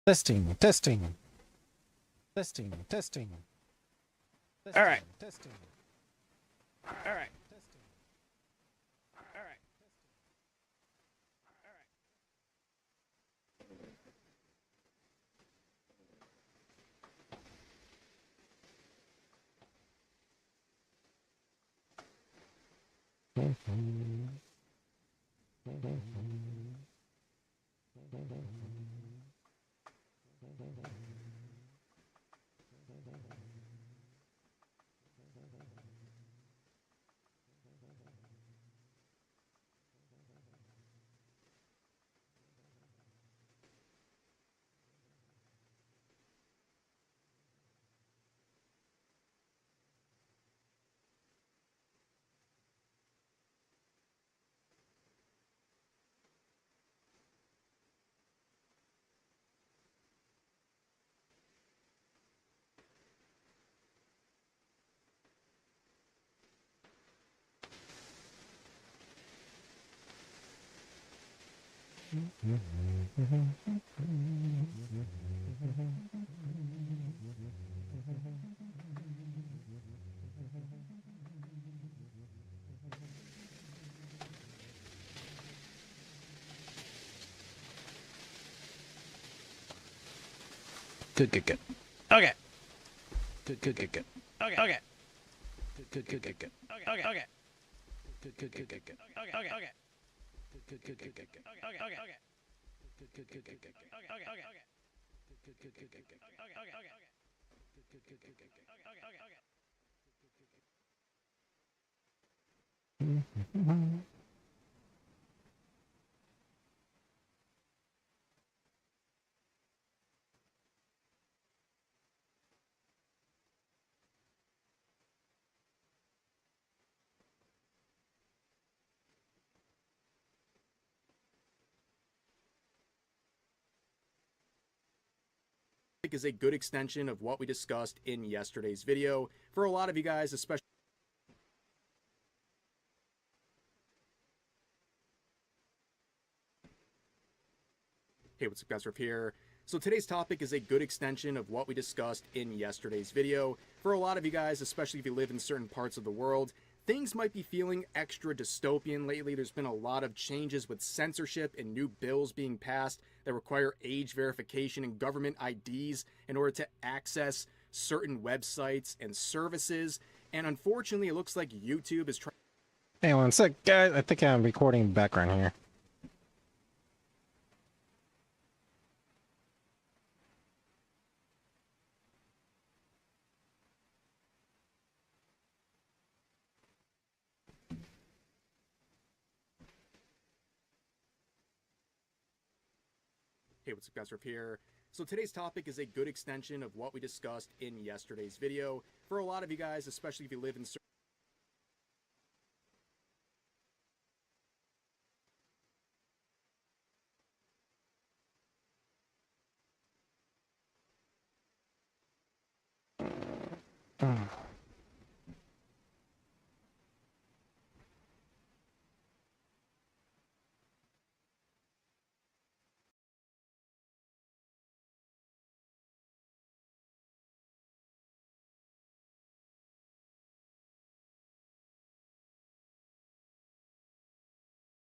Testing, testing, testing, testing. All right. Testing. All right. Testing. All right. Good, good, good. Okay. Good, good, good, good. Okay. Okay. Good, good, good, good. Okay. Okay. Okay. Good, good, good, good, good. Okay. Okay. Okay. Good, good, good, good, good. Okay. Okay. Okay. Good, good, good, good, good. Okay. Okay. Okay. Good, good, good, good, good. Okay. Okay. Okay. Good, good, good, good, good. Okay. Okay. Okay. Is a good extension of what we discussed in yesterday's video. For a lot of you guys, especially hey, what's up guys, Riff here. So today's topic is a good extension of what we discussed in yesterday's video. For a lot of you guys, especially if you live in certain parts of the world, things might be feeling extra dystopian lately. There's been a lot of changes with censorship and new bills being passed that require age verification and government IDs in order to access certain websites and services. And unfortunately, it looks like YouTube is trying. Hey, one sec, guys. I think I'm recording background here. Hey, what's up guys, Riff here. So today's topic is a good extension of what we discussed in yesterday's video. For a lot of you guys, especially if you live in certain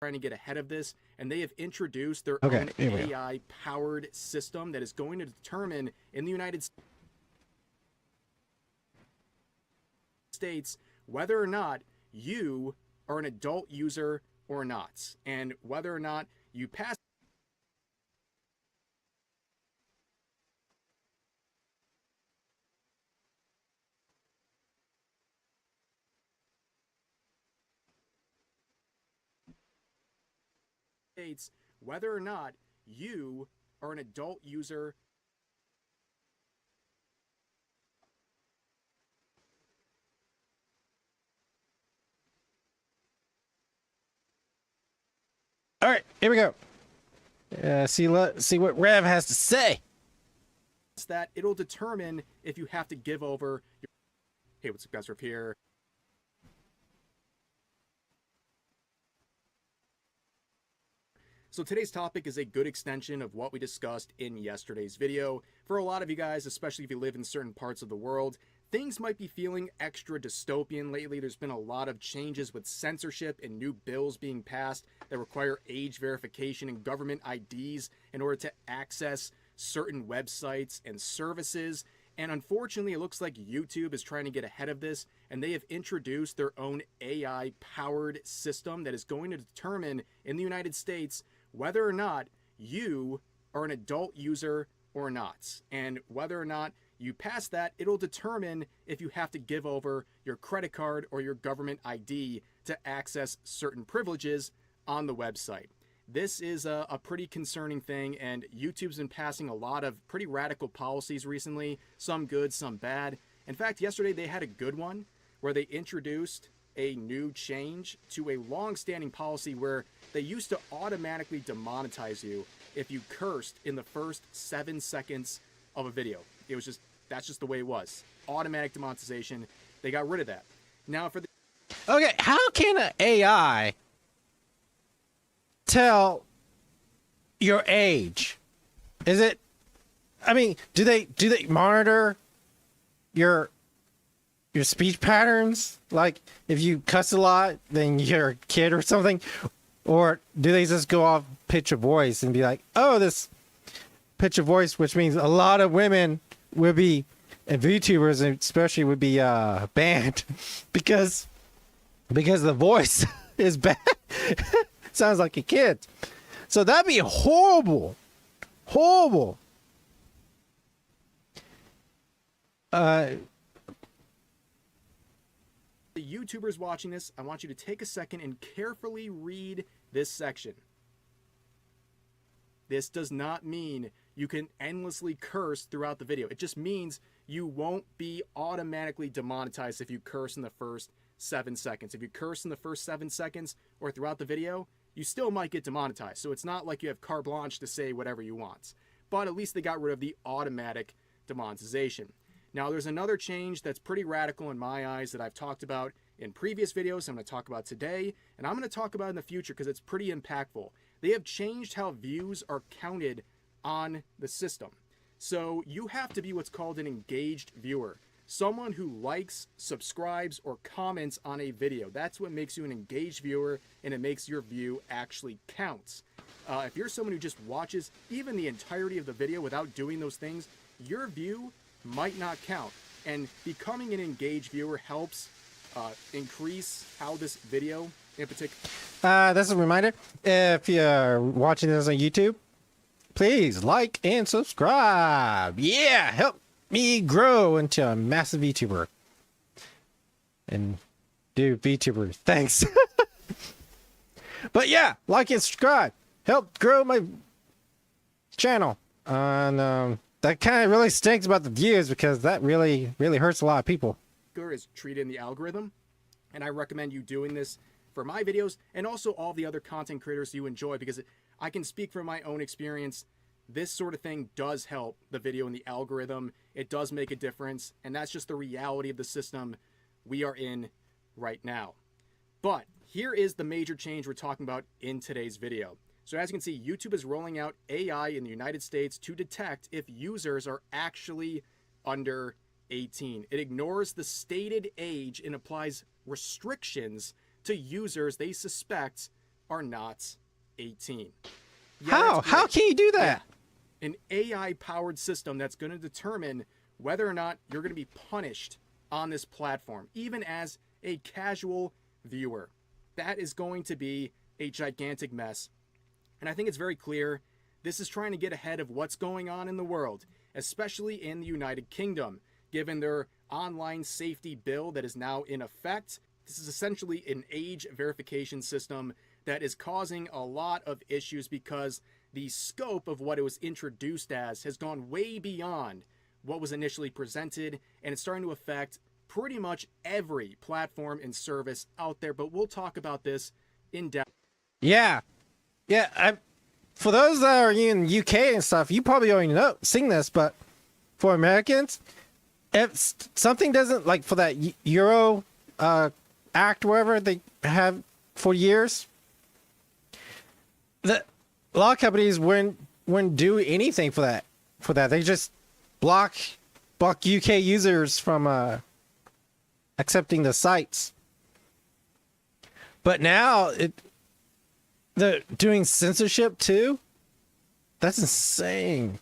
trying to get ahead of this, and they have introduced their Okay, own here we go. AI-powered system that is going to determine in the United States whether or not you are an adult user or not, and whether or not you pass states whether or not you are an adult user. All right, here we go. See what Rev has to say. That it'll determine if you have to give over your. Hey, what's up guys, Riff here. So today's topic is a good extension of what we discussed in yesterday's video. For a lot of you guys, especially if you live in certain parts of the world, things might be feeling extra dystopian lately. There's been a lot of changes with censorship and new bills being passed that require age verification and government IDs in order to access certain websites and services. And unfortunately, it looks like YouTube is trying to get ahead of this, and they have introduced their own AI-powered system that is going to determine in the United States whether or not you are an adult user or not. And whether or not you pass that, it'll determine if you have to give over your credit card or your government ID to access certain privileges on the website. This is a pretty concerning thing, and YouTube's been passing a lot of pretty radical policies recently, some good, some bad. In fact, yesterday they had a good one where they introduced a new change to a long-standing policy where they used to automatically demonetize you if you cursed in the first 7 seconds of a video. It was that's just the way it was. Automatic demonetization. They got rid of that. Now for the Okay, how can an AI tell your age? Is it, I mean, do they monitor your speech patterns? Like if you cuss a lot, then you're a kid or something? Or do they just go off pitch of voice and be like, oh, this pitch of voice, which means a lot of women would be, and VTubers especially would be banned because the voice is bad. Sounds like a kid. So that'd be horrible. Horrible. The YouTubers watching this, I want you to take a second and carefully read this section. This does not mean you can endlessly curse throughout the video. It just means you won't be automatically demonetized if you curse in the first 7 seconds. If you curse in the first 7 seconds or throughout the video, you still might get demonetized. So it's not like you have carte blanche to say whatever you want. But at least they got rid of the automatic demonetization. Now there's another change that's pretty radical in my eyes that I've talked about in previous videos. I'm going to talk about today, and I'm going to talk about in the future because it's pretty impactful. They have changed how views are counted on the system. So you have to be what's called an engaged viewer. Someone who likes, subscribes, or comments on a video. That's what makes you an engaged viewer, and it makes your view actually count. If you're someone who just watches even the entirety of the video without doing those things, your view might not count. And becoming an engaged viewer helps increase how this video in particular. That's a reminder. If you're watching this on YouTube, please like and subscribe. Yeah, help me grow into a massive VTuber. And do VTuber. Thanks. But yeah, like and subscribe. Help grow my channel. And that kind of really stinks about the views because that really hurts a lot of people. Is treated in the algorithm, and I recommend you doing this for my videos and also all the other content creators you enjoy, because I can speak from my own experience. This sort of thing does help the video in the algorithm. It does make a difference, and that's just the reality of the system we are in right now. But here is the major change we're talking about in today's video. So as you can see, YouTube is rolling out AI in the United States to detect if users are actually under 18. It ignores the stated age and applies restrictions to users they suspect are not 18. Yeah, How can you do that? Yeah. An AI-powered system that's going to determine whether or not you're going to be punished on this platform, even as a casual viewer. That is going to be a gigantic mess. And I think it's very clear this is trying to get ahead of what's going on in the world, especially in the United Kingdom. Given their online safety bill that is now in effect, this is essentially an age verification system that is causing a lot of issues because the scope of what it was introduced as has gone way beyond what was initially presented, and it's starting to affect pretty much every platform and service out there. But we'll talk about this in depth. Yeah. For those that are in the UK and stuff, you probably already seen this, but for Americans, if something doesn't, like for that Euro Act, whatever they have for years, a lot of companies wouldn't do anything for that. They just block UK users from accepting the sites. But now they're doing censorship too. That's insane.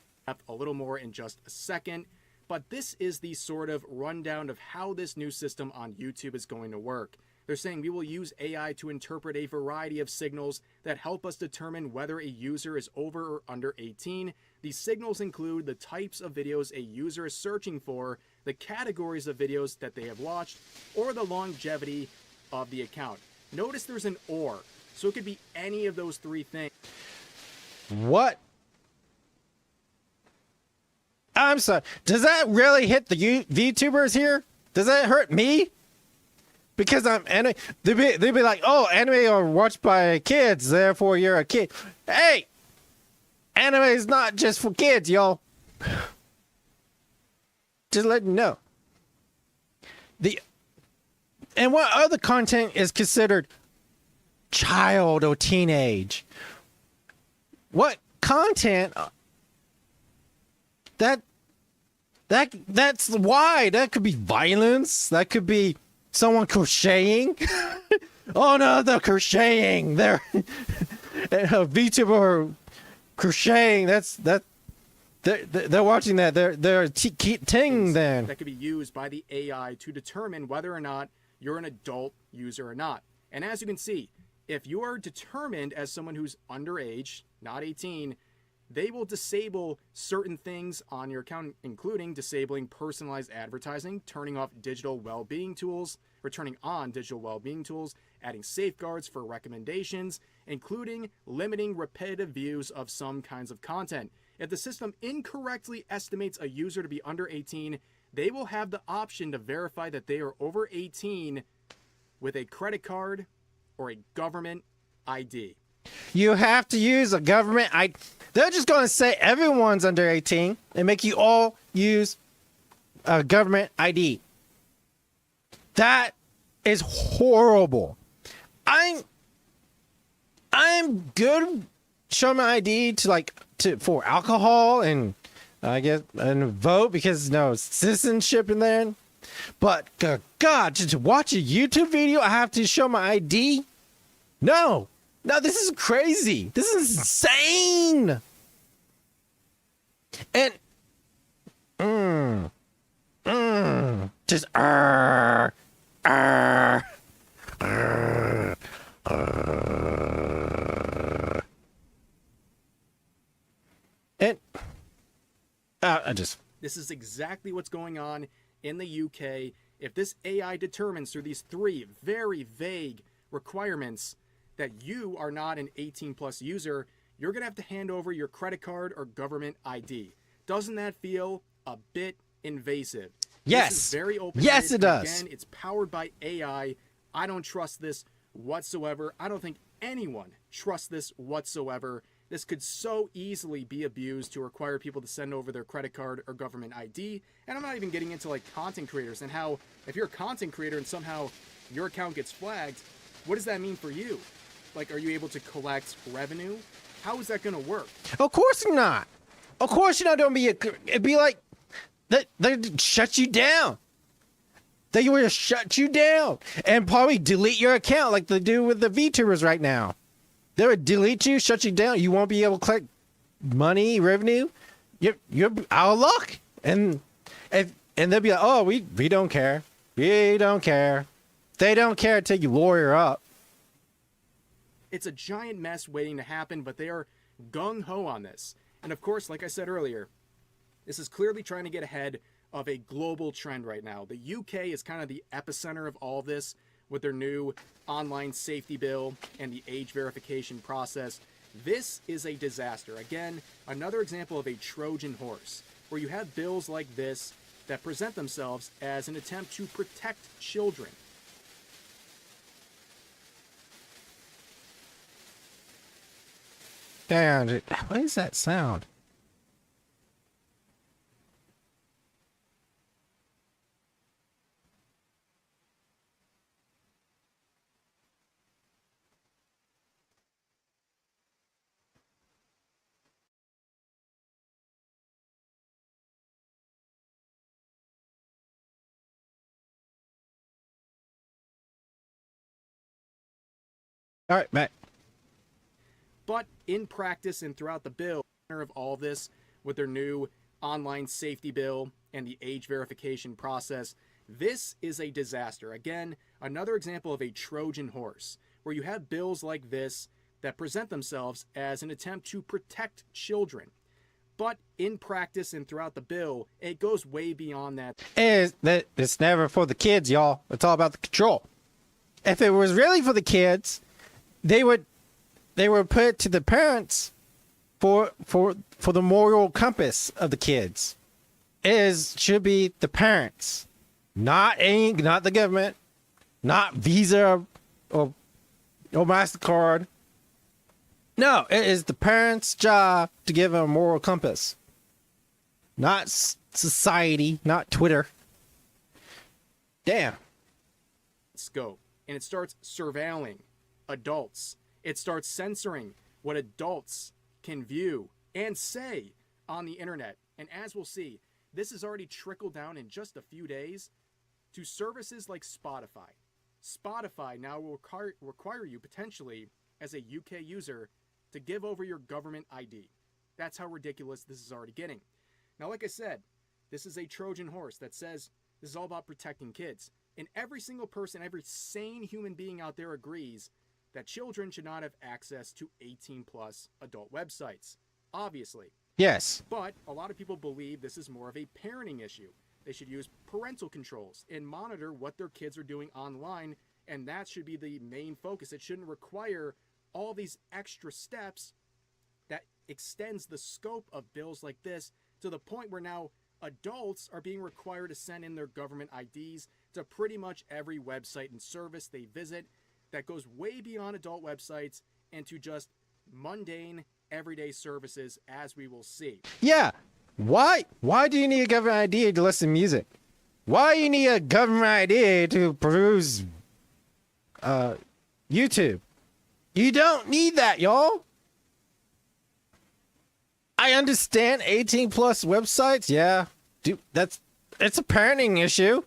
A little more in just a second, but this is the sort of rundown of how this new system on YouTube is going to work. They're saying we will use AI to interpret a variety of signals that help us determine whether a user is over or under 18. These signals include the types of videos a user is searching for, the categories of videos that they have watched, or the longevity of the account. Notice there's an or, so it could be any of those three things. What? I'm sorry. Does that really hit the VTubers here? Does that hurt me? Because I'm anime. They'd be like, oh, anime are watched by kids, therefore you're a kid. Hey! Anime is not just for kids, y'all. Just letting you know. And what other content is considered child or teenage? What content? That's why. That could be violence. That could be someone crocheting. Oh no, they're crocheting. They're VTuber crocheting. They're watching that. They're ting then. That could be used by the AI to determine whether or not you're an adult user or not. And as you can see, if you are determined as someone who's underage, not 18, they will disable certain things on your account, including disabling personalized advertising, turning off digital well-being tools, or turning on digital well-being tools, adding safeguards for recommendations, including limiting repetitive views of some kinds of content. If the system incorrectly estimates a user to be under 18, they will have the option to verify that they are over 18 with a credit card or a government ID. You have to use a government ID. They're just going to say everyone's under 18 and make you all use a government ID. That is horrible. I'm good showing my ID for alcohol and I guess and vote because no citizenship in there. But God, just to watch a YouTube video, I have to show my ID? No, this is crazy. This is insane. And just and This is exactly what's going on in the UK. If this AI determines through these three very vague requirements that you are not an 18 plus user, you're going to have to hand over your credit card or government ID. Doesn't that feel a bit invasive? Yes. This is very open. Yes, it does. Again, it's powered by AI. I don't trust this whatsoever. I don't think anyone trusts this whatsoever. This could so easily be abused to require people to send over their credit card or government ID. And I'm not even getting into like content creators and how if you're a content creator and somehow your account gets flagged, what does that mean for you? Like, are you able to collect revenue? How is that going to work? Of course you're not. Of course you're not going to be it'd be like they shut you down. They will shut you down and probably delete your account like they do with the VTubers right now. They would delete you, shut you down. You won't be able to collect money, revenue. You're out of luck. And they'll be like, oh, we don't care. We don't care. They don't care until you lawyer up. It's a giant mess waiting to happen, but they are gung-ho on this. And of course, like I said earlier, this is clearly trying to get ahead of a global trend right now. The UK is kind of the epicenter of all this with their new online safety bill and the age verification process. This is a disaster. Again, another example of a Trojan horse, where you have bills like this that present themselves as an attempt to protect children. Damn, what is that sound? All right, back. But in practice and throughout the bill, of all this, with their new online safety bill and the age verification process, this is a disaster. Again, another example of a Trojan horse, where you have bills like this that present themselves as an attempt to protect children. But in practice and throughout the bill, it goes way beyond that. It's never for the kids, y'all. It's all about the control. If it was really for the kids, they would put it to the parents for the moral compass of the kids. Should be the parents, not the government, not Visa or MasterCard. No, it is the parents' job to give them a moral compass. Not society, not Twitter. Damn. Scope. And it starts surveilling adults. It starts censoring what adults can view and say on the internet. And as we'll see, this has already trickled down in just a few days to services like Spotify. Spotify now will require you potentially as a UK user to give over your government ID. That's how ridiculous this is already getting. Now, like I said, this is a Trojan horse that says this is all about protecting kids. And every single person, every sane human being out there agrees that children should not have access to 18-plus adult websites, obviously. Yes. But a lot of people believe this is more of a parenting issue. They should use parental controls and monitor what their kids are doing online, and that should be the main focus. It shouldn't require all these extra steps that extends the scope of bills like this to the point where now adults are being required to send in their government IDs to pretty much every website and service they visit. That goes way beyond adult websites and to just mundane, everyday services, as we will see. Yeah. Why do you need a government ID to listen to music? Why do you need a government ID to peruse YouTube? You don't need that, y'all. I understand 18 plus websites. Yeah. It's a parenting issue.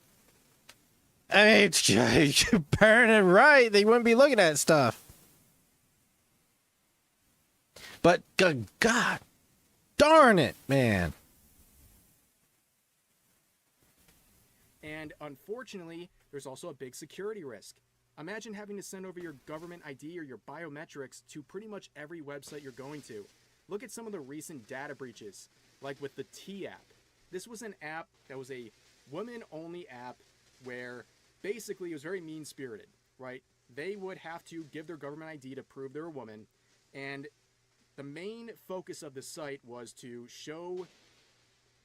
I mean, you parent it right, they wouldn't be looking at stuff. But God darn it, man. And unfortunately, there's also a big security risk. Imagine having to send over your government ID or your biometrics to pretty much every website you're going to. Look at some of the recent data breaches, like with the T app. This was an app that was a women-only app where basically it was very mean-spirited, right? They would have to give their government ID to prove they're a woman, and the main focus of the site was to show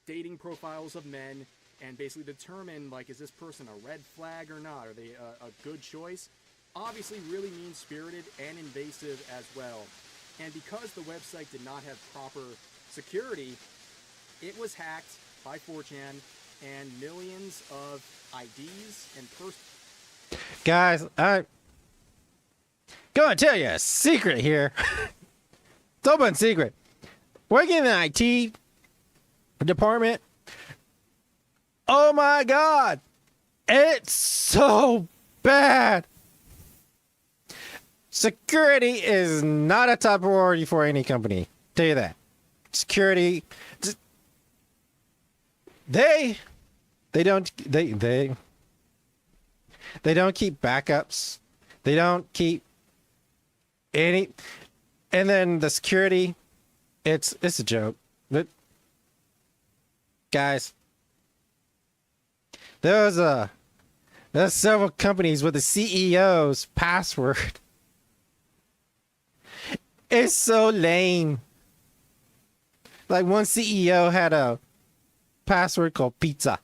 dating profiles of men and basically determine, like, is this person a red flag or not? Are they a good choice? Obviously really mean-spirited and invasive as well. And because the website did not have proper security, it was hacked by 4chan, and millions of IDs and Guys, I'm gonna tell you a secret here. It's open secret. Working in the IT department, oh my God, it's so bad. Security is not a top priority for any company. Tell you that. Security, they don't keep backups. They don't keep any, and then the security, it's a joke. But guys, there's several companies with the CEO's password. It's so lame. Like one CEO had a password called pizza.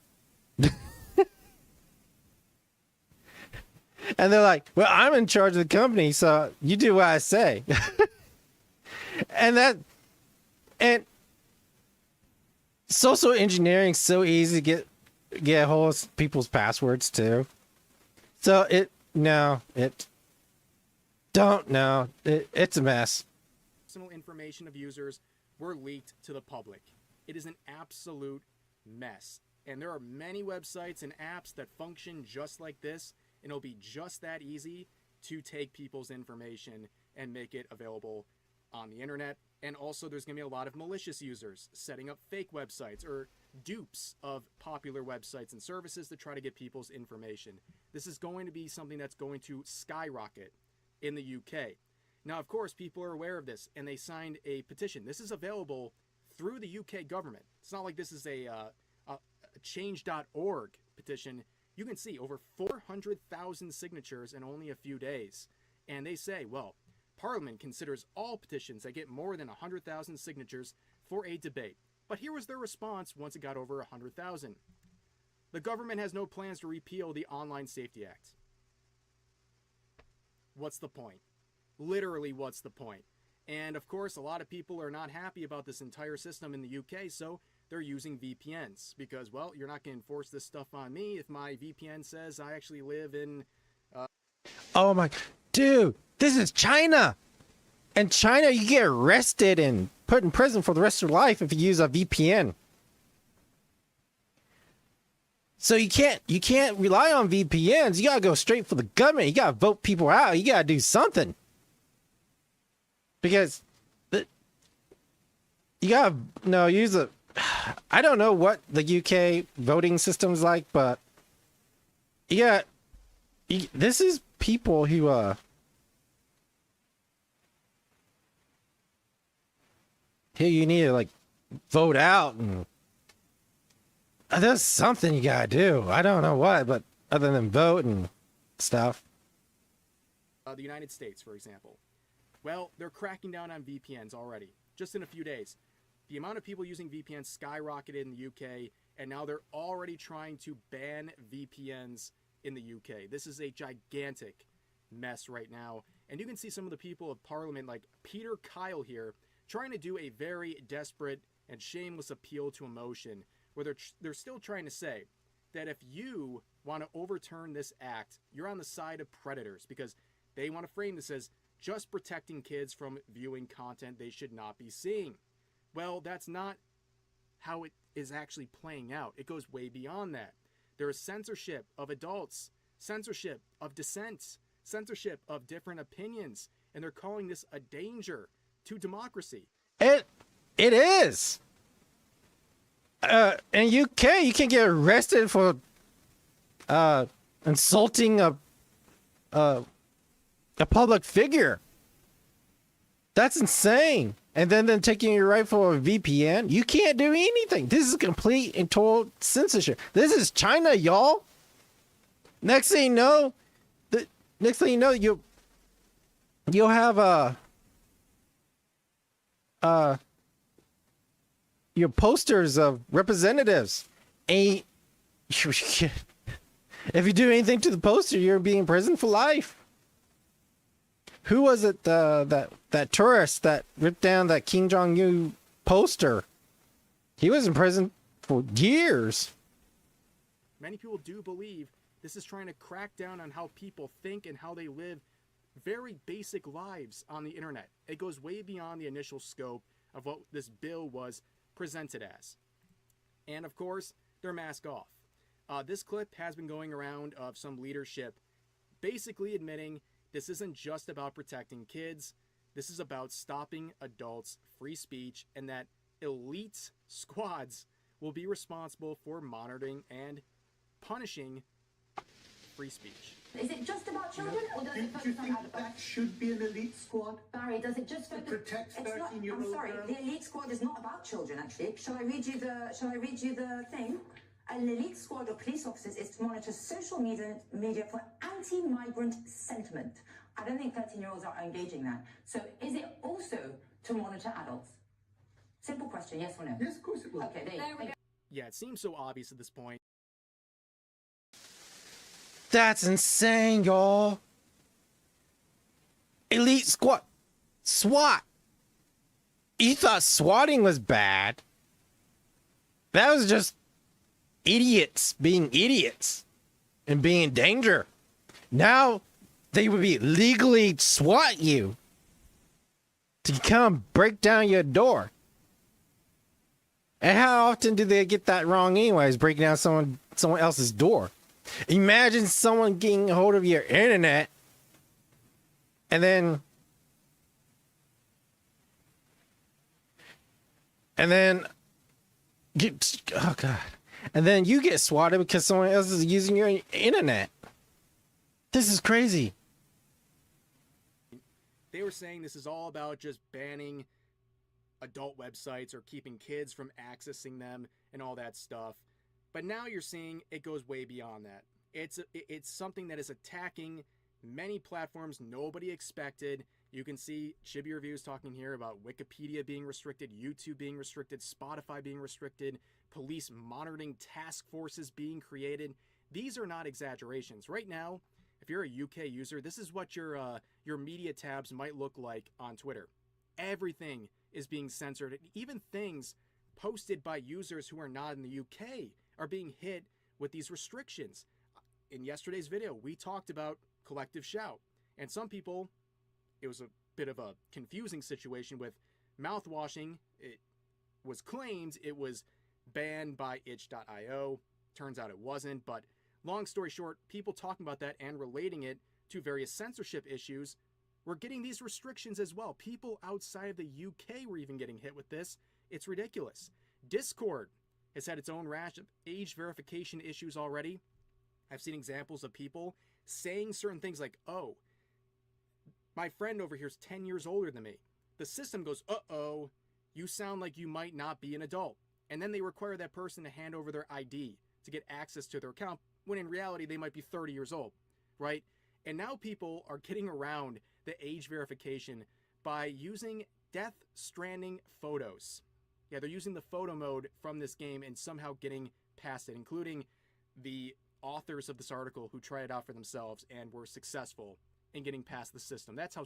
And they're like, well, I'm in charge of the company, so you do what I say. and social engineering is so easy to get a hold of people's passwords too. So it's a mess. Personal information of users were leaked to the public. It is an absolute mess. And there are many websites and apps that function just like this, and it'll be just that easy. to take people's information and make it available on the internet. And also there's going to be a lot of malicious users setting up fake websites or dupes of popular websites and services to try to get people's information. This is going to be something that's going to skyrocket in the UK. Now, of course, people are aware of this, and they signed a petition. This is available through the UK government. It's not like this is a change.org petition. You can see over 400,000 signatures in only a few days. And they say, well, Parliament considers all petitions that get more than 100,000 signatures for a debate. But here was their response once it got over 100,000. The government has no plans to repeal the Online Safety Act. What's the point? Literally, what's the point? And of course, a lot of people are not happy about this entire system in the UK, so they're using VPNs because, well, you're not going to enforce this stuff on me if my VPN says I actually live in... Oh my... Dude, this is China! In China, you get arrested and put in prison for the rest of your life if you use a VPN. So you can't rely on VPNs. You gotta go straight for the government. You gotta vote people out. You gotta do something. Because you gotta use a... I don't know what the UK voting system's like, but this is people who you need to like vote out, and there's something you gotta do. I don't know what, but other than vote and stuff. The United States, for example. Well, they're cracking down on VPNs already, just in a few days. The amount of people using VPNs skyrocketed in the UK, and now they're already trying to ban VPNs in the UK. This is a gigantic mess right now, and you can see some of the people of Parliament, like Peter Kyle here, trying to do a very desperate and shameless appeal to emotion, where they're still trying to say that if you want to overturn this act, you're on the side of predators, because they want to frame this as just protecting kids from viewing content they should not be seeing. Well, that's not how it is actually playing out. It goes way beyond that. There is censorship of adults, censorship of dissent, censorship of different opinions, and they're calling this a danger to democracy. It is. In UK, you can get arrested for insulting a public figure. That's insane. And then taking your right for a VPN, you can't do anything. This is complete and total censorship. This is China, y'all. Next thing you know, you'll have your posters of representatives. If you do anything to the poster, you're being in prison for life. Who was it, that tourist that ripped down that Kim Jong-un poster? He was in prison for years. Many people do believe this is trying to crack down on how people think and how they live very basic lives on the internet. It goes way beyond the initial scope of what this bill was presented as. And of course, they're mask off. This clip has been going around of some leadership basically admitting this isn't just about protecting kids. This is about stopping adults' free speech, and that elite squads will be responsible for monitoring and punishing free speech. Is it just about children, or does it focus on adults? That should be an elite squad? Barry, does it just focus... protect 13-year-old I'm sorry, girls? the elite squad is not about children, actually. Shall I read you the thing? An elite squad of police officers is to monitor social media for anti-migrant sentiment. I don't think 13-year-olds are engaging that. So is it also to monitor adults? Simple question, yes or no? Yes, of course it will. Okay, there we go. Yeah, it seems so obvious at this point. That's insane, y'all. Elite squad. SWAT. You thought swatting was bad. That was just idiots being idiots and being in danger. Now they would be legally SWAT you to come break down your door. And how often do they get that wrong anyways, breaking down someone else's door? Imagine someone getting a hold of your internet and then oh god, and then you get swatted because someone else is using your internet. This is crazy. They were saying this is all about just banning adult websites or keeping kids from accessing them and all that stuff. But now you're seeing it goes way beyond that. It's something that is attacking many platforms nobody expected. You can see Chibi Reviews talking here about Wikipedia being restricted, YouTube being restricted, Spotify being restricted, police monitoring task forces being created. These are not exaggerations. Right now, if you're a UK user, this is what your media tabs might look like on Twitter. Everything is being censored. Even things posted by users who are not in the UK are being hit with these restrictions. In yesterday's video, we talked about Collective Shout. And some people, it was a bit of a confusing situation with mouthwashing. It was claimed it was banned by itch.io. Turns out it wasn't, but long story short, people talking about that and relating it to various censorship issues were getting these restrictions as well. People outside of the UK were even getting hit with this. It's ridiculous. Discord has had its own rash of age verification issues already. I've seen examples of people saying certain things like, oh, my friend over here is 10 years older than me. The system goes, uh-oh, you sound like you might not be an adult. And then they require that person to hand over their ID to get access to their account, when in reality they might be 30 years old, right? And now people are getting around the age verification by using Death Stranding photos. Yeah, they're using the photo mode from this game and somehow getting past it, including the authors of this article who tried it out for themselves and were successful in getting past the system. That's how...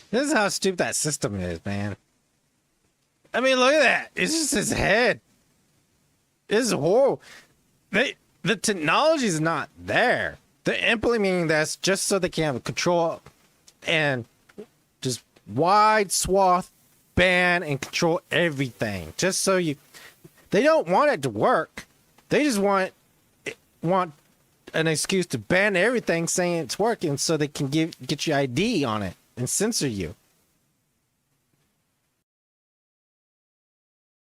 This is how stupid that system is, man. I mean, look at that. It's just his head. This is horrible. The technology is not there. They're implementing this just so they can have control and just wide swath ban and control everything. Just so you... They don't want it to work. They just want an excuse to ban everything saying it's working so they can get your ID on it and censor you.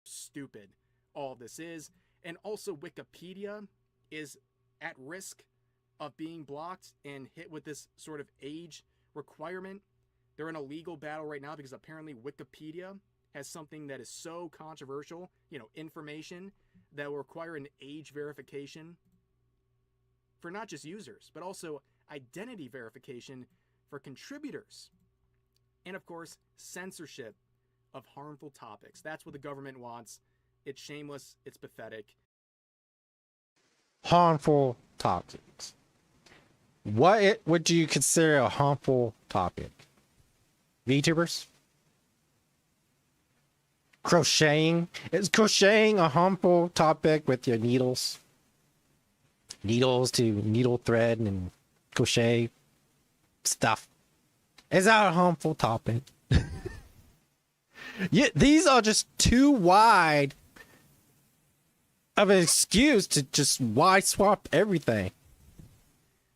Stupid all this is. And also Wikipedia is at risk of being blocked and hit with this sort of age requirement. They're in a legal battle right now because apparently Wikipedia has something that is so controversial, information that will require an age verification for not just users, but also identity verification for contributors. And of course, censorship of harmful topics. That's what the government wants. It's shameless. It's pathetic. Harmful topics. What would you consider a harmful topic? VTubers? Crocheting? Is crocheting a harmful topic with your needles? Needles to needle thread and crochet stuff. Is that a harmful topic? Yeah, these are just too wide of an excuse to just wide swap everything.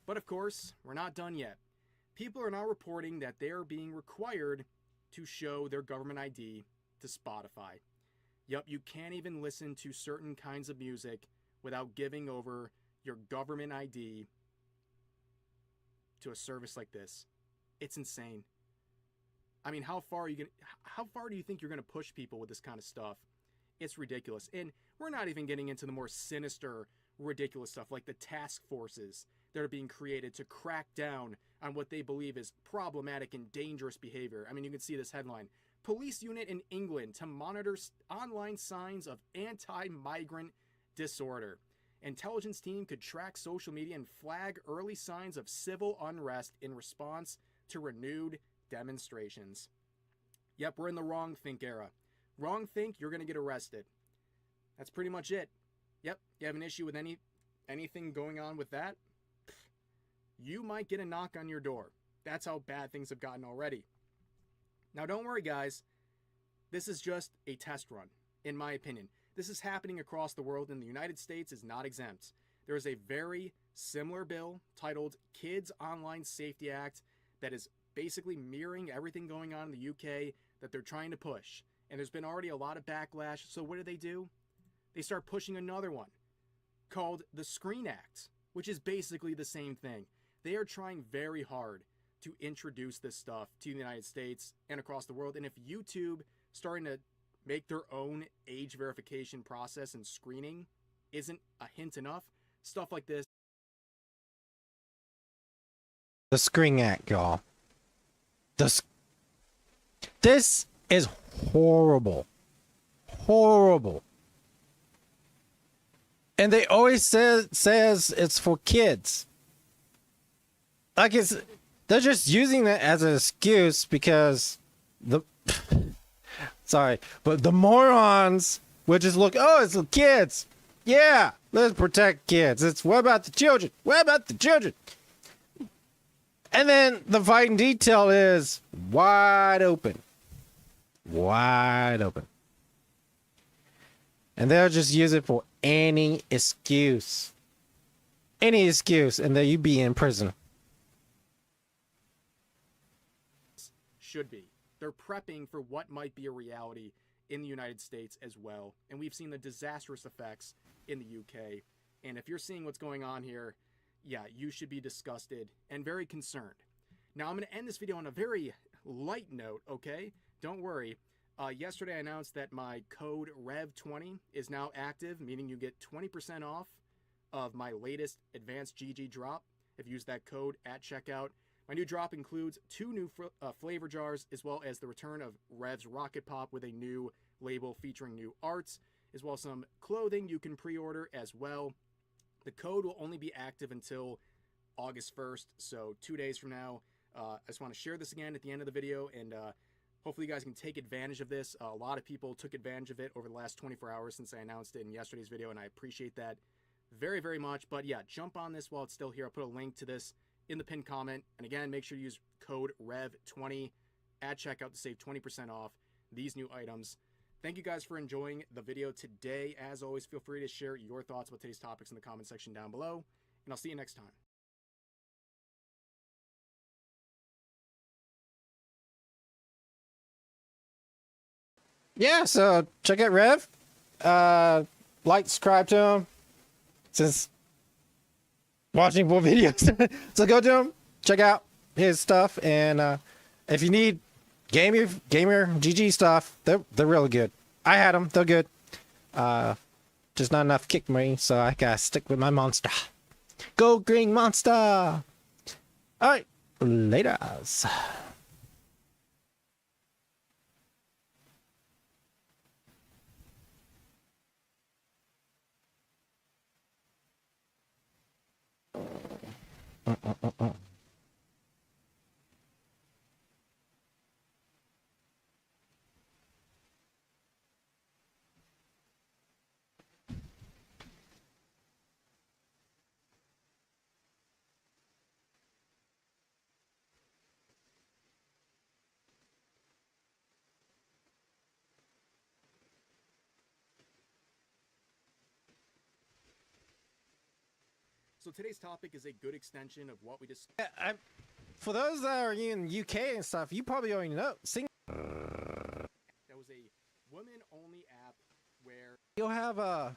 But of course, we're not done yet. People are now reporting that they are being required to show their government ID to Spotify. Yup, you can't even listen to certain kinds of music without giving over your government ID to a service like this. It's insane. I mean, how far do you think you're going to push people with this kind of stuff? It's ridiculous. And we're not even getting into the more sinister, ridiculous stuff like the task forces that are being created to crack down on what they believe is problematic and dangerous behavior. I mean, you can see this headline. Police unit in England to monitor online signs of anti-migrant disorder. Intelligence team could track social media and flag early signs of civil unrest in response to renewed demonstrations. Yep, we're in the wrong think era. Wrong think, you're going to get arrested. That's pretty much it. Yep, you have an issue with anything going on with that, you might get a knock on your door. That's how bad things have gotten already. Now, don't worry, guys. This is just a test run, in my opinion. This is happening across the world, and the United States is not exempt. There is a very similar bill titled Kids Online Safety Act that is basically mirroring everything going on in the UK that they're trying to push. And there's been already a lot of backlash. So what do? They start pushing another one called the Screen Act, which is basically the same thing. They are trying very hard to introduce this stuff to the United States and across the world. And if YouTube starting to make their own age verification process and screening isn't a hint enough, stuff like this. The Screen Act, y'all. This is horrible. Horrible. And they always says it's for kids. Like they're just using it as an excuse because sorry, but the morons would just look, oh, it's the kids. Yeah, let's protect kids. It's what about the children? What about the children? And then the fight in detail is wide open. Wide open. And they'll just use it for any excuse. Any excuse, and then you be in prison. Should be. They're prepping for what might be a reality in the United States as well. And we've seen the disastrous effects in the UK. And if you're seeing what's going on here, yeah, you should be disgusted and very concerned. Now, I'm going to end this video on a very light note, okay? Don't worry. Yesterday, I announced that my code REV20 is now active, meaning you get 20% off of my latest advanced GG drop if you use that code at checkout. My new drop includes 2 new flavor jars, as well as the return of Rev's Rocket Pop with a new label featuring new arts, as well as some clothing you can pre-order as well. The code will only be active until August 1st, so 2 days from now. I just want to share this again at the end of the video, and hopefully you guys can take advantage of this. A lot of people took advantage of it over the last 24 hours since I announced it in yesterday's video, and I appreciate that very, very much. But yeah, jump on this while it's still here. I'll put a link to this in the pinned comment. And again, make sure you use code REV20 at checkout to save 20% off these new items. Thank you guys for enjoying the video today. As always, feel free to share your thoughts about today's topics in the comment section down below, and I'll see you next time. Yeah, so check out Rev. Like, subscribe to him. Since watching more videos. So go to him, check out his stuff, and if you need gamer GG stuff, they're really good. I had them, they're good. Just not enough kick me, so I gotta stick with my monster. Go green monster! Alright, laters. So today's topic is a good extension of what we discussed. Yeah, for those that are in UK and stuff, you probably already know. That was a women-only app where You'll have a